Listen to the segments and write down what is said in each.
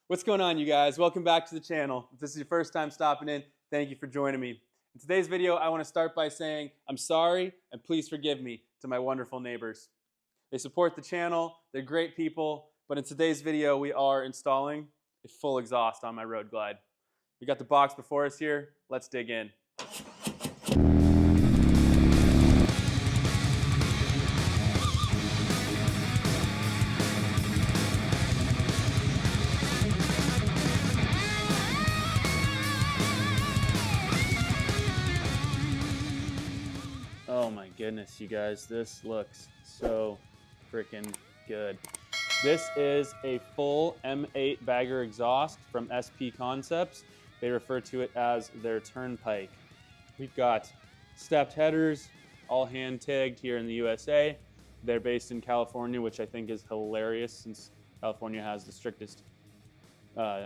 What's going on, you guys? Welcome back to the channel. If this is your first time stopping in, thank you for joining me. In today's video, I want to start by saying I'm sorry and please forgive me to my wonderful neighbors. They support the channel, they're great people, but in today's video, we are installing a full exhaust on my Road Glide. We got the box before us here. Let's dig in. Oh my goodness, you guys, this looks so freaking good. This is a full M8 bagger exhaust from SP Concepts. They refer to it as their Turnpike. We've got stepped headers, all hand tagged here in the USA. They're based in California, which I think is hilarious since California has the strictest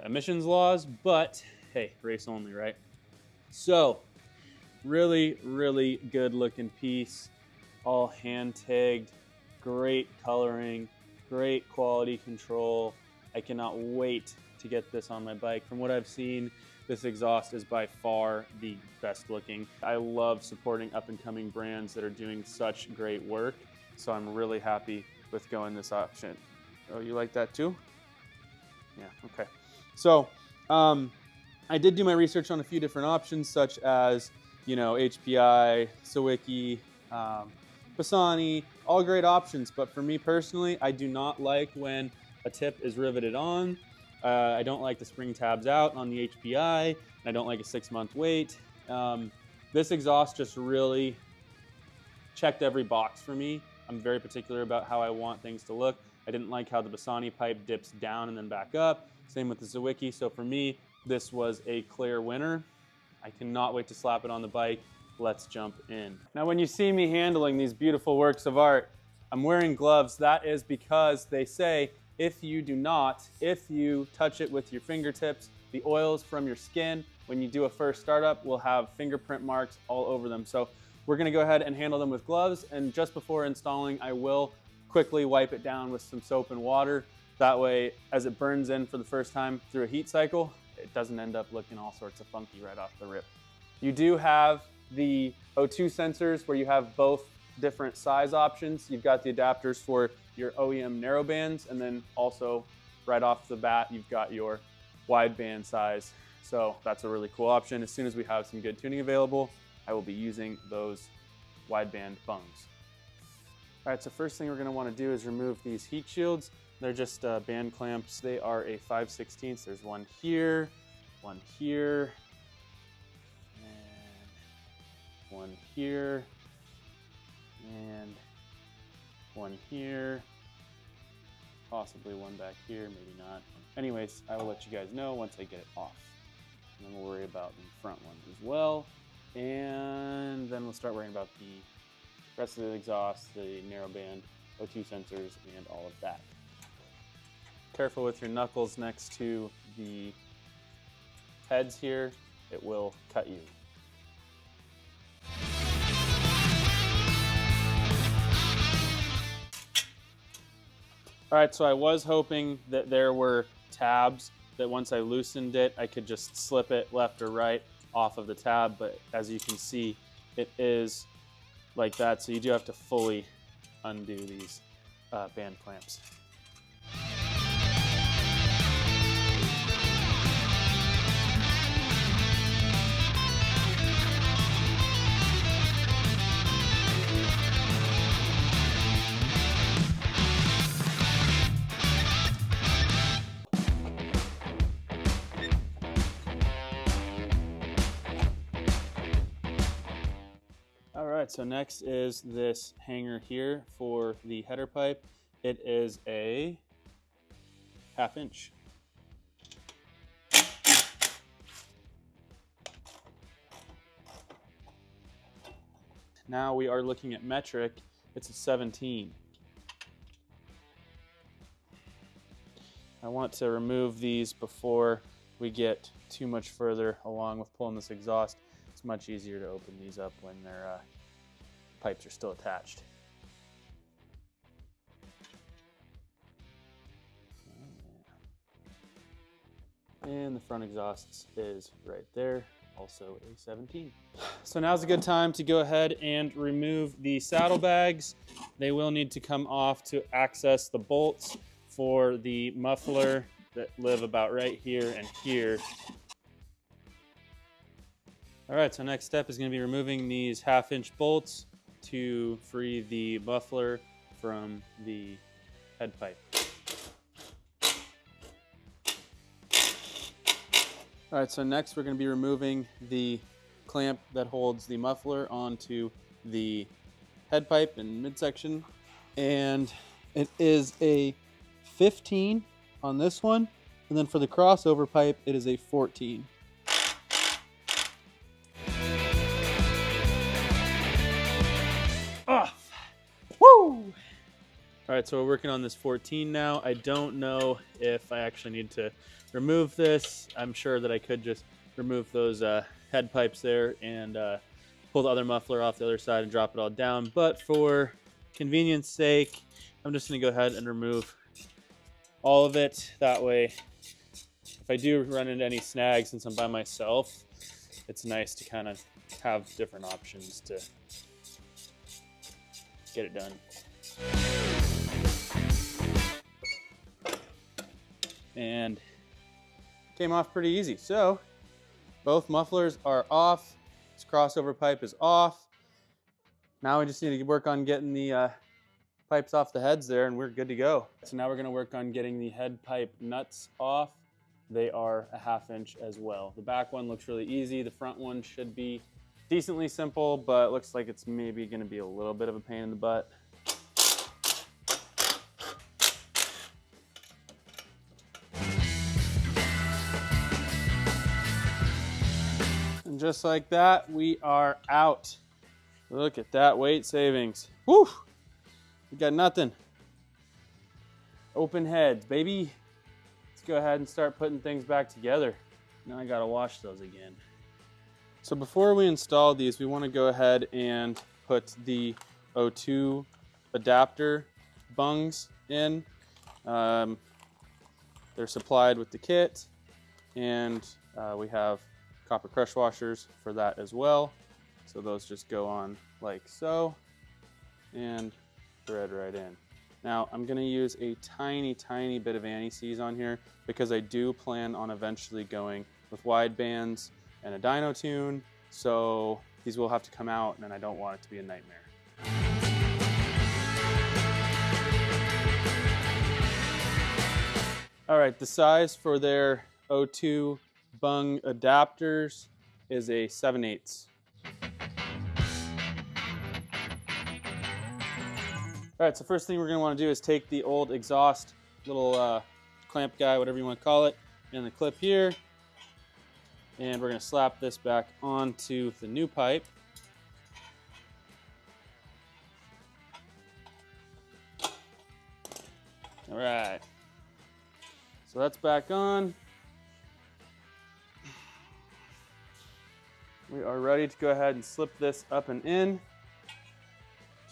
emissions laws, but hey, race only, right? So, really, really good looking piece, all hand tagged, great coloring, great quality control. I cannot wait to get this on my bike. From what I've seen, this exhaust is by far the best looking. I love supporting up and coming brands that are doing such great work, so I'm really happy with going this option. Oh, you like that too? Yeah, okay. So, I did do my research on a few different options, such as HPI, Sawicki, Bassani, all great options. But for me personally, I do not like when a tip is riveted on. I don't like the spring tabs out on the HPI. And I don't like a 6-month wait. This exhaust just really checked every box for me. I'm very particular about how I want things to look. I didn't like how the Bassani pipe dips down and then back up. Same with the Sawicki. So for me, this was a clear winner. I cannot wait to slap it on the bike. Let's jump in. Now, when you see me handling these beautiful works of art, I'm wearing gloves. That is because they say if you touch it with your fingertips, the oils from your skin, when you do a first startup, will have fingerprint marks all over them. So we're gonna go ahead and handle them with gloves, and just before installing, I will quickly wipe it down with some soap and water. That way, as it burns in for the first time through a heat cycle, it doesn't end up looking all sorts of funky right off the rip. You do have the O2 sensors where you have both different size options. You've got the adapters for your OEM narrow bands, and then also right off the bat, you've got your wide band size. So that's a really cool option. As soon as we have some good tuning available, I will be using those wide band bungs. All right, so first thing we're gonna wanna do is remove these heat shields. They're just band clamps. They are a 5/16. There's one here, and one here, and one here, possibly one back here, maybe not. Anyways, I will let you guys know once I get it off. And then we'll worry about the front ones as well. And then we'll start worrying about the rest of the exhaust, the narrow band, O2 sensors, and all of that. Careful with your knuckles next to the heads here. It will cut you. All right, so I was hoping that there were tabs that once I loosened it, I could just slip it left or right off of the tab, but as you can see, it is like that, so you do have to fully undo these band clamps. All right, so next is this hanger here for the header pipe. It is a 1/2 inch. Now we are looking at metric. It's a 17. I want to remove these before we get too much further along with pulling this exhaust. It's much easier to open these up when their pipes are still attached. And the front exhaust is right there, also a 17. So now's a good time to go ahead and remove the saddlebags. They will need to come off to access the bolts for the muffler that live about right here and here. All right, so next step is going to be removing these 1/2-inch bolts to free the muffler from the head pipe. All right, so next we're going to be removing the clamp that holds the muffler onto the head pipe and midsection. And it is a 15 on this one. And then for the crossover pipe, it is a 14. Off. Woo! All right, so we're working on this 14 now. I don't know if I actually need to remove this. I'm sure that I could just remove those head pipes there and pull the other muffler off the other side and drop it all down. But for convenience sake, I'm just gonna go ahead and remove all of it. That way, if I do run into any snags since I'm by myself, it's nice to kind of have different options to get it done. And came off pretty easy. So both mufflers are off. This crossover pipe is off. Now we just need to work on getting the pipes off the heads there and we're good to go. So now we're gonna work on getting the head pipe nuts off. They are a 1/2 inch as well. The back one looks really easy. The front one should be decently simple, but it looks like it's maybe gonna be a little bit of a pain in the butt. And just like that, we are out. Look at that weight savings. Woo! We got nothing. Open heads, baby. Let's go ahead and start putting things back together. Now I gotta wash those again. So before we install these, we wanna go ahead and put the O2 adapter bungs in. They're supplied with the kit, and we have copper crush washers for that as well. So those just go on like so and thread right in. Now I'm gonna use a tiny bit of anti-seize on here because I do plan on eventually going with wide bands and a dyno tune. So these will have to come out and I don't want it to be a nightmare. All right, the size for their O2 bung adapters is a 7/8. All right, so first thing we're gonna wanna do is take the old exhaust little clamp guy, whatever you wanna call it, and the clip here, and we're gonna slap this back onto the new pipe. All right, so that's back on. We are ready to go ahead and slip this up and in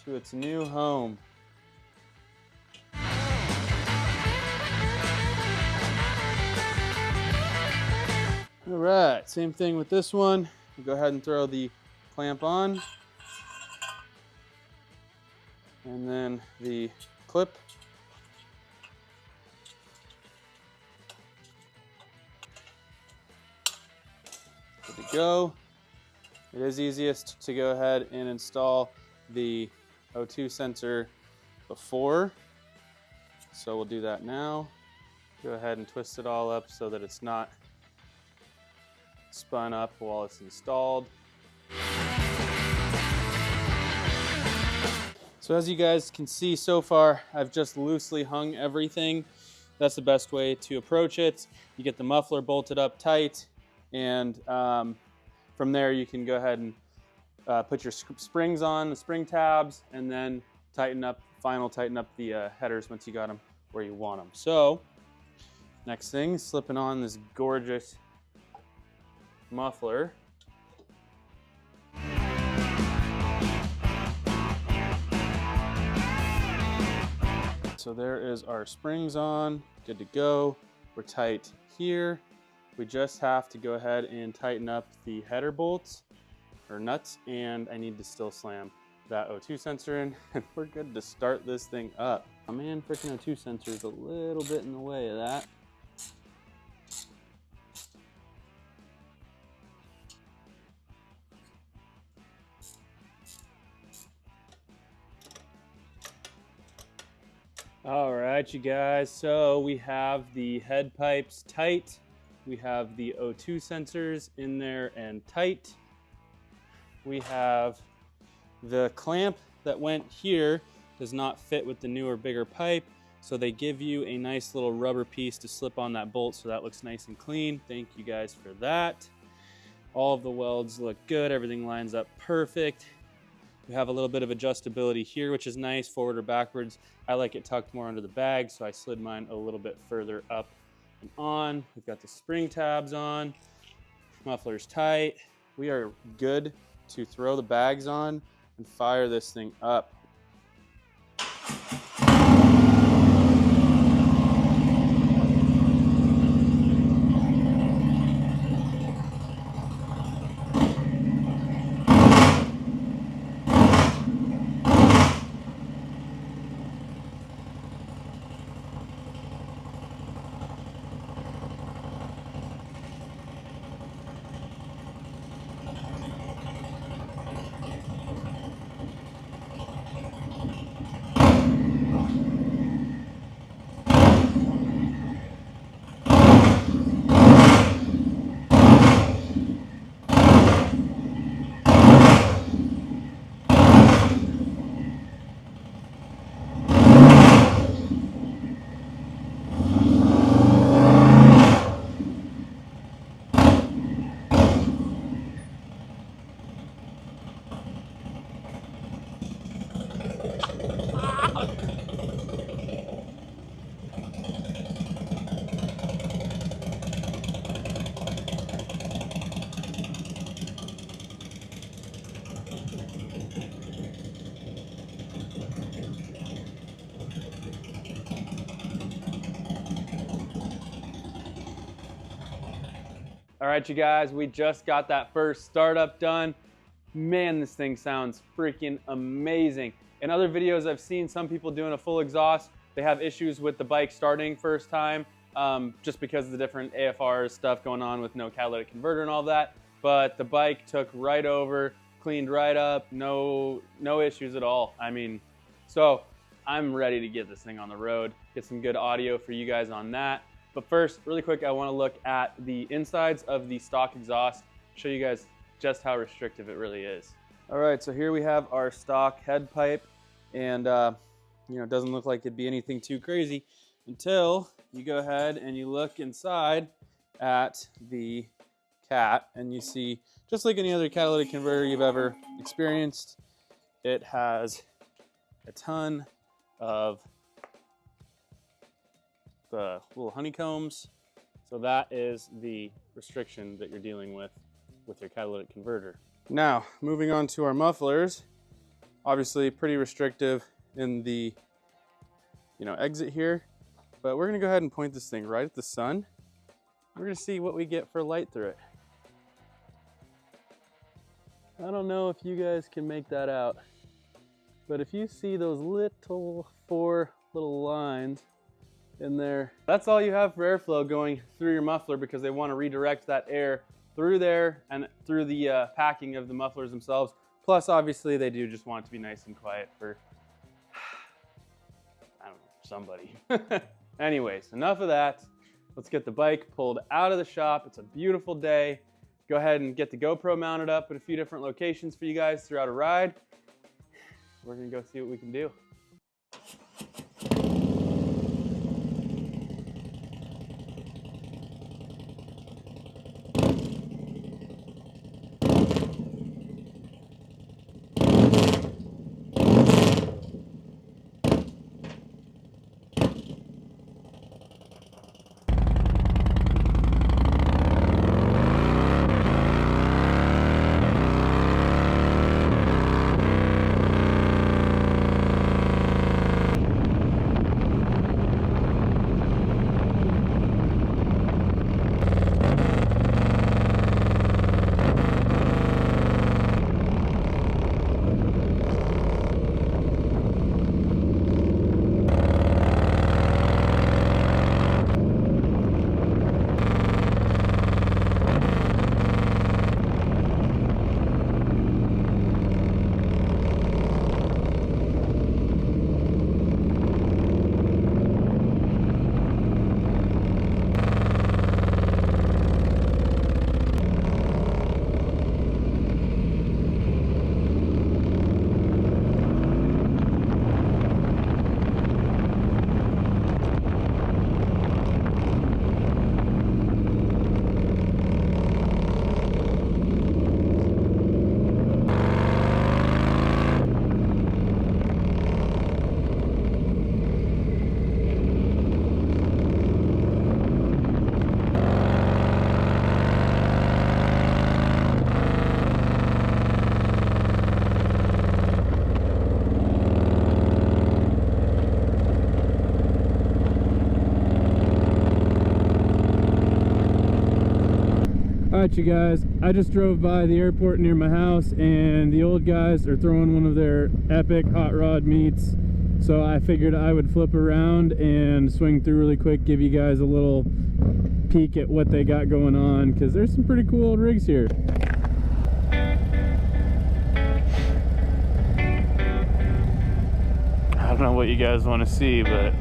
to its new home. All right, same thing with this one. We'll go ahead and throw the clamp on. And then the clip. Good to go. It is easiest to go ahead and install the O2 sensor before. So we'll do that now. Go ahead and twist it all up so that it's not spun up while it's installed. So as you guys can see so far, I've just loosely hung everything. That's the best way to approach it. You get the muffler bolted up tight, and from there you can go ahead and put your springs on, the spring tabs, and then tighten up the headers once you got them where you want them. So next thing, slipping on this gorgeous muffler. So there is our springs on, good to go. We're tight here, we just have to go ahead and tighten up the header bolts or nuts, and I need to still slam that O2 sensor in, and we're good to start this thing up. Oh man, freaking O2 sensor is a little bit in the way of that. All right, you guys, so we have the head pipes tight. We have the O2 sensors in there and tight. We have the clamp that went here does not fit with the newer, bigger pipe. So they give you a nice little rubber piece to slip on that bolt so that looks nice and clean. Thank you guys for that. All of the welds look good. Everything lines up perfect. We have a little bit of adjustability here, which is nice, forward or backwards. I like it tucked more under the bag, so I slid mine a little bit further up and on. We've got the spring tabs on, muffler's tight. We are good to throw the bags on and fire this thing up. All right, you guys, we just got that first startup done. Man, this thing sounds freaking amazing. In other videos I've seen some people doing a full exhaust, they have issues with the bike starting first time, just because of the different AFR stuff going on with no catalytic converter and all that. But the bike took right over, cleaned right up, no issues at all. I mean, so I'm ready to get this thing on the road, get some good audio for you guys on that. But first, really quick, I want to look at the insides of the stock exhaust, show you guys just how restrictive it really is. All right, so here we have our stock head pipe, and you know, it doesn't look like it'd be anything too crazy until you go ahead and you look inside at the cat, and you see, just like any other catalytic converter you've ever experienced, it has a ton of the little honeycombs. So that is the restriction that you're dealing with your catalytic converter. Now, moving on to our mufflers, obviously pretty restrictive in the, you know, exit here, but we're gonna go ahead and point this thing right at the sun. We're gonna see what we get for light through it. I don't know if you guys can make that out, but if you see those little 4 little lines in there, that's all you have for airflow going through your muffler, because they want to redirect that air through there and through the packing of the mufflers themselves. Plus, obviously, they do just want it to be nice and quiet for, I don't know, somebody. Anyways, enough of that. Let's get the bike pulled out of the shop. It's a beautiful day. Go ahead and get the GoPro mounted up at a few different locations for you guys throughout a ride. We're gonna go see what we can do. Alright, you guys, I just drove by the airport near my house, and the old guys are throwing one of their epic hot rod meets. So I figured I would flip around and swing through really quick, give you guys a little peek at what they got going on, because there's some pretty cool old rigs here. I don't know what you guys want to see, but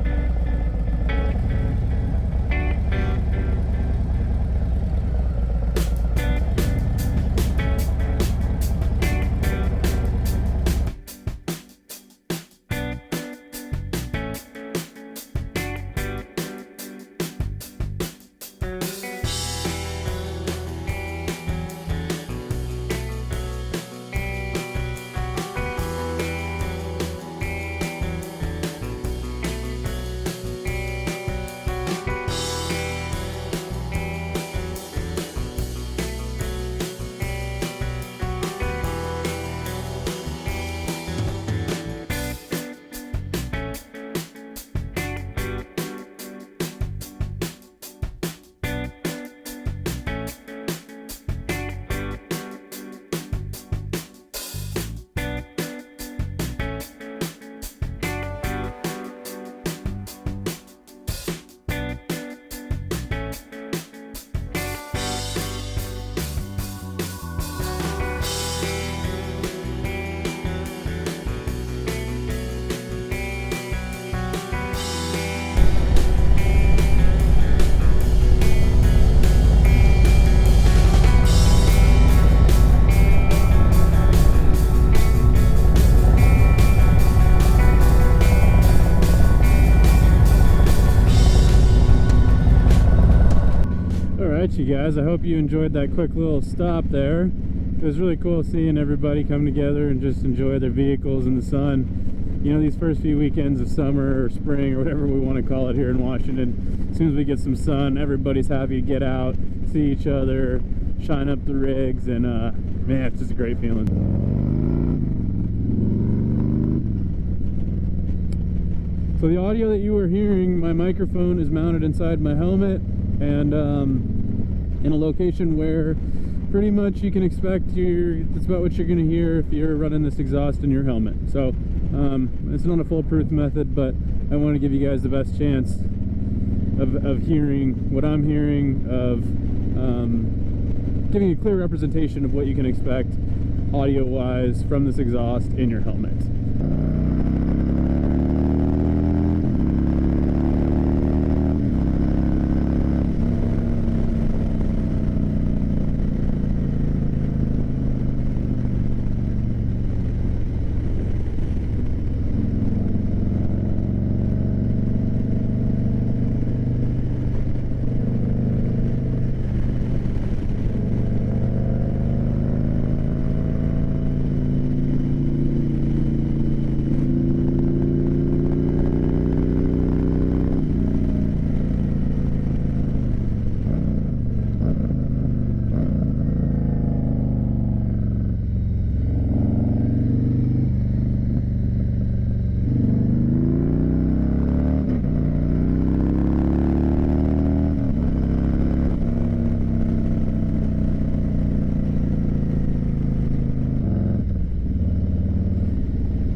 you guys, I hope you enjoyed that quick little stop there. It was really cool seeing everybody come together and just enjoy their vehicles in the sun. You know, these first few weekends of summer or spring or whatever we want to call it here in Washington, as soon as we get some sun, everybody's happy to get out, see each other, shine up the rigs, and man, it's just a great feeling. So the audio that you were hearing, my microphone is mounted inside my helmet, and in a location where pretty much you can expect that's about what you're going to hear if you're running this exhaust in your helmet. So it's not a foolproof method, but I want to give you guys the best chance of hearing what I'm hearing, of giving you a clear representation of what you can expect audio wise from this exhaust in your helmet.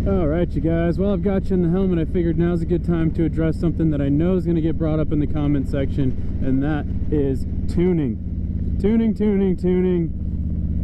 Alright, you guys, well, I've got you in the helmet. I figured now's a good time to address something that I know is going to get brought up in the comment section, and that is tuning. Tuning.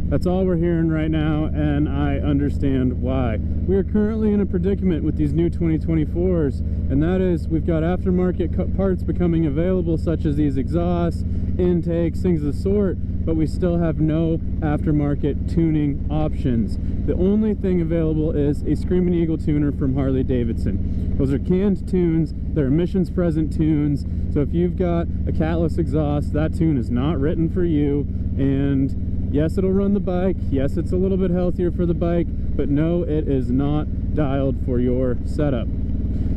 That's all we're hearing right now, and I understand why. We are currently in a predicament with these new 2024s, and that is we've got aftermarket parts becoming available, such as these exhausts, intakes, things of the sort, but we still have no aftermarket tuning options. The only thing available is a Screaming Eagle tuner from Harley Davidson. Those are canned tunes, they're emissions present tunes, so if you've got a catless exhaust, that tune is not written for you. And yes, it'll run the bike, yes, it's a little bit healthier for the bike, but no, it is not dialed for your setup.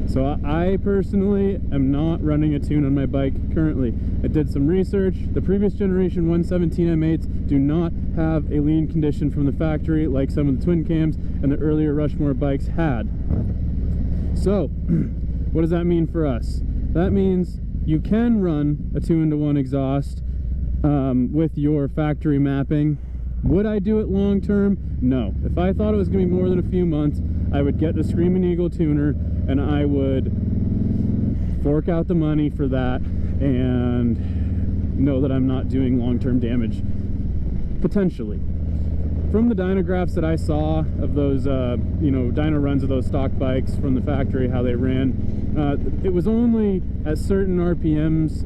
So I personally am not running a tune on my bike currently. I did some research. The previous generation 117 M8s do not have a lean condition from the factory like some of the twin cams and the earlier Rushmore bikes had. So what does that mean for us? That means you can run a 2-into-1 exhaust with your factory mapping. Would I do it long term? No. If I thought it was going to be more than a few months, I would get the Screaming Eagle tuner and I would fork out the money for that and know that I'm not doing long-term damage, potentially. From the dynographs that I saw of those, you know, dyno runs of those stock bikes from the factory, how they ran, it was only at certain RPMs,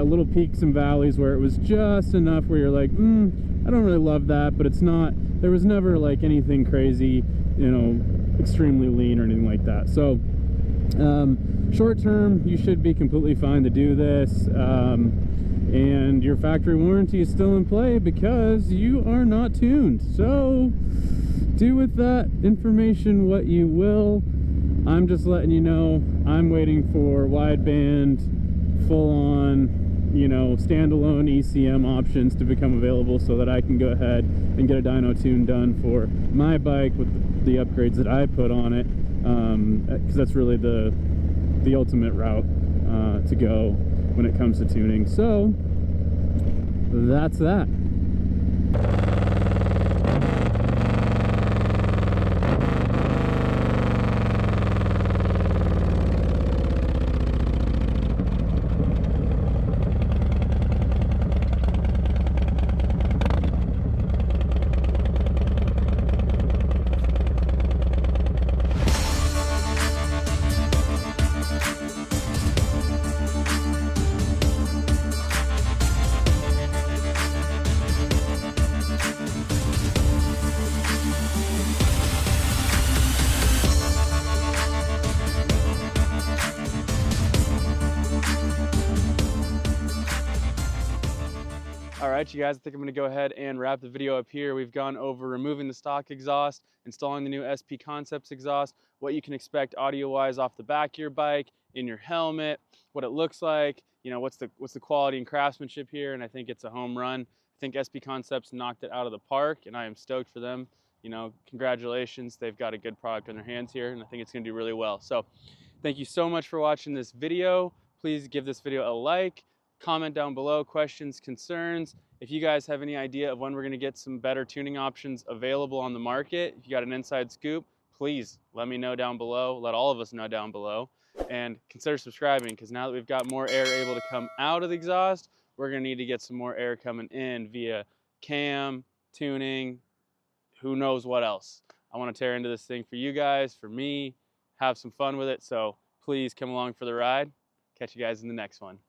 little peaks and valleys where it was just enough where you're like, I don't really love that, but it's not, there was never like anything crazy, you know, extremely lean or anything like that. So short term, you should be completely fine to do this. And your factory warranty is still in play because you are not tuned. So do with that information what you will. I'm just letting you know I'm waiting for wideband, full-on, you know, standalone ECM options to become available so that I can go ahead and get a dyno tune done for my bike with the upgrades that I put on it, because that's really the ultimate route to go when it comes to tuning. So that's that. All right, you guys, I think I'm gonna go ahead and wrap the video up here. We've gone over removing the stock exhaust, installing the new SP Concepts exhaust, what you can expect audio-wise off the back of your bike, in your helmet, what it looks like, you know, what's the quality and craftsmanship here, and I think it's a home run. I think SP Concepts knocked it out of the park, and I am stoked for them. You know, congratulations, they've got a good product in their hands here, and I think it's gonna do really well. So, thank you so much for watching this video. Please give this video a like. Comment down below questions, concerns. If you guys have any idea of when we're going to get some better tuning options available on the market, if you got an inside scoop, please let me know down below. Let all of us know down below. And consider subscribing, because now that we've got more air able to come out of the exhaust, we're going to need to get some more air coming in via cam, tuning, who knows what else. I want to tear into this thing for you guys, for me, have some fun with it. So please come along for the ride. Catch you guys in the next one.